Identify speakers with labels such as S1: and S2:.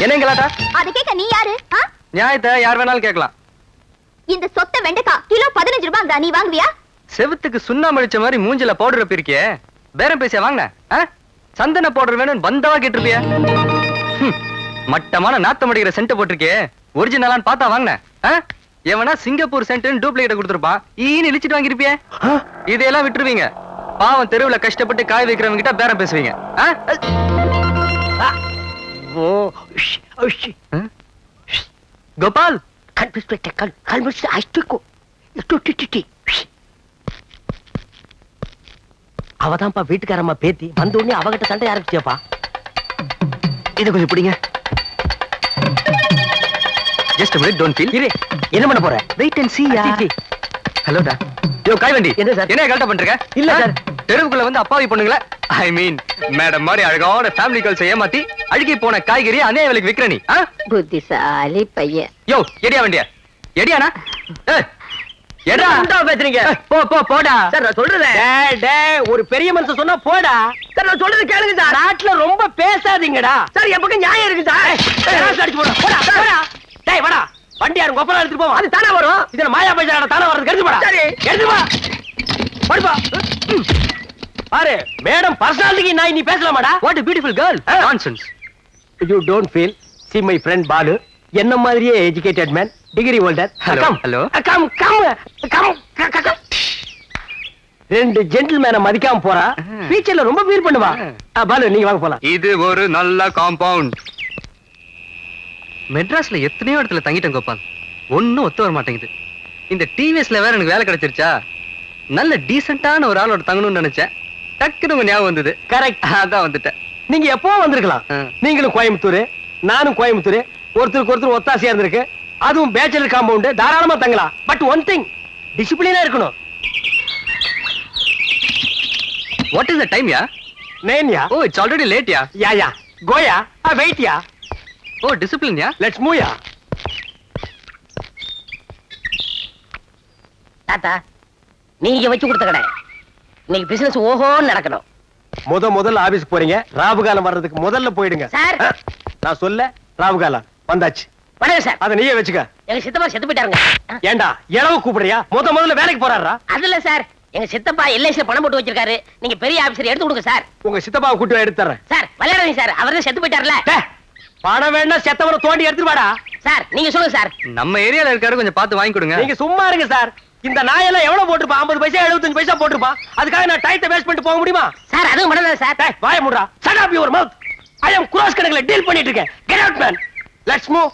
S1: என்னங்களாட்டா?
S2: அத கேக்க நீ யாரு?
S1: நியாயத்தை யார் வேணாலும் கேட்கலாம்.
S2: இந்த சொத்த வெண்டைக்காய் கிலோ 15 ரூபாய். நீ வாங்குவியா?
S1: செவுத்துக்கு சுண்ணாம்பு அடிச்ச மாதிரி மூஞ்சில பவுடர் வப்பிருக்கியே, பேரம் பேசியா வாங்கின? சந்தன பவுடர் வேணும் பந்தவா கேட்டிருப்பிய. மட்டமான நாத்தம் அடிக்கிற சென்ட் போட்டிருக்கே, ஒரிஜினலான்னு பார்த்தா வாங்கின. எவனா சிங்கப்பூர் சென்ட் டூப்ளிகேட் கொடுத்துருப்பான், ஈன்னு இழிச்சிட்டு வாங்கிருப்பிய. இதையெல்லாம் விட்டுருவீங்க. பாவம் தெருவுல கஷ்டப்பட்டு காய் வைக்கிறவங்க கிட்ட பேரம் பேசுவீங்க. கோபால்,
S3: அவதான்ப்பா வீட்டுக்காரம்மா பேத்தி வந்த உடனே அவகிட்ட சண்டை ஆரம்பிச்சேப்பா.
S1: இத கொஞ்சம் பிடிங்க. Just a minute, don't feel.
S3: இரு, என்ன பண்ண போற?
S1: Wait and see. ஹலோ டா. யோ காய்வண்டி.
S3: என்ன சார்?
S1: என்ன கலட்ட பண்றீங்க?
S3: இல்ல சார்.
S1: தெருவுக்குள்ள வந்து அப்பாவி பொண்ணுங்களே, ஐ மீன் மேடம் மாதிரி அழகான ஃபேமிலி கால்ஸ் ஏமாத்தி அழுகி போன காய்கறி அநேக விலைக்கு விக்கிற நீ.
S2: புத்திசாலி பையன்.
S1: யோ எடியா வண்டியா? எடியானா? எடா
S3: உண்டா பேசுறீங்க?
S1: போ போ போடா.
S3: சார் நான் சொல்றேன். டேய் ஒரு பெரிய மனுஷன் சொன்னா போடா. சார் நான் சொல்றது கேளுங்க சார். நாட்டுல ரொம்ப பேசாதீங்கடா. சார் என் பக்கம் நியாயம் இருக்கு சார். ராஸ் அடிச்சு போடா. போடா போடா. டேய் வாடா. வண்டி யாரும் கொப்பரா எடுத்துட்டு போவோம். அது தானா வரும். இதுல மாயா பைசாடா தானா வரது எடுத்து போடா. சரி எடுத்து வா. போடுப்பா. பாரு மேடம் பர்சனாலிட்டி நாய் நீ பேசலாமாடா?
S1: What a beautiful girl. Nonsense.
S3: You don't feel. See my friend Balu. என்ன மாதிரியே educated man, degree holder.
S1: Hello.
S3: Come. ரெண்டு ஜென்டில்மேனை மதிக்காம போறா. ஃபியூச்சர்ல ரொம்ப ஃபீல் பண்ணுவா. பாலு நீங்க வாங்க போலாம்.
S1: இது ஒரு நல்ல காம்பவுண்ட். மெட்ராஸ்ல எத்தனையோ இடத்துல தங்கிட்டேன் கோபால், ஒன்னும் ஒத்து வர மாட்டேங்குது. இந்த டிவிஎஸ்ல வேற எனக்கு வேலை கிடைச்சிருச்சா, நல்ல டீசென்ட்டான ஒரு ஆளோட தங்கணும்னு நினைச்சேன். டக்குனு உங்க ஞாபகம் வந்தது.
S3: கரெக்ட்,
S1: அதான் வந்துட்டேன்.
S3: நீங்க எப்போ வந்திருக்கலாம். நீங்களும் கோயம்புத்தூர், நானும் கோயம்புத்தூர், ஒருத்தருக்கு ஒருத்தர் ஒத்தாசையா இருந்திருக்கு. அதுவும் பேச்சுலர் காம்பவுண்ட், தாராளமா தங்கலாம். பட் ஒன் திங், டிசிப்ளினா இருக்கணும்.
S1: வாட் இஸ் த டைம் யா?
S3: 9 யா?
S1: ஓ இட்ஸ் ஆல்ரெடி லேட் யா.
S3: யா கோயா வெயிட் யா.
S1: ஓ டிசிப்ளின் யா.
S3: லெட்ஸ் மூவ் யா. தாத்தா நீங்க வச்சு கொடுத்த கடை இன்னைக்கு பிசினஸ் ஓஹோன்னு நடக்கணும். முதல்ல ஆபீஸ்க்கு போறீங்க, ராவுகாலம் வர்றதுக்கு முதல்ல போயிடுங்க. சார் நான் சொல்ல ராவுகாலம் வந்தாச்சு. வணக்கம் சார். அத நீயே வச்சுக்க. எங்க சித்தப்பா செத்து போயிட்டாருங்க. ஏண்டா எளவு கூப்பிடுறியா? முதல்ல வேலைக்கு போறாரா? அதுல சார் எங்க சித்தப்பா எல்ஐசில பணம் போட்டு வச்சிருக்காரு. நீங்க பெரிய ஆபீசர் எடுத்து கொடுங்க சார். உங்க சித்தப்பாவை கூட்டி எடுத்து தரேன். சார் விளையாடுங்க சார், அவரே செத்து போயிட்டார்ல. பணம் வேணா செத்தவரை தோண்டி எடுத்துட்டு வாடா. சார் நீங்க சொல்லுங்க சார்.
S1: நம்ம ஏரியால இருக்காரு, கொஞ்சம் பார்த்து வாங்கி கொடுங்க.
S3: நீங்க சும்மா இருங்க சார். இந்த நாயெல்லாம் எவ்வளவு போட்டுருப்பா? 50 பைசா 75 பைசா போட்டுருப்பா. அதுக்காக நான் டைத்தை வேஸ்ட் பண்ணிட்டு போக முடியுமா? சார் அதுவும் பண்ணல சார். வாய மூடுறா. shut up your mouth. I am cross கணக்குல டீல் பண்ணிட்டு இருக்கேன். Get out man. Let's move.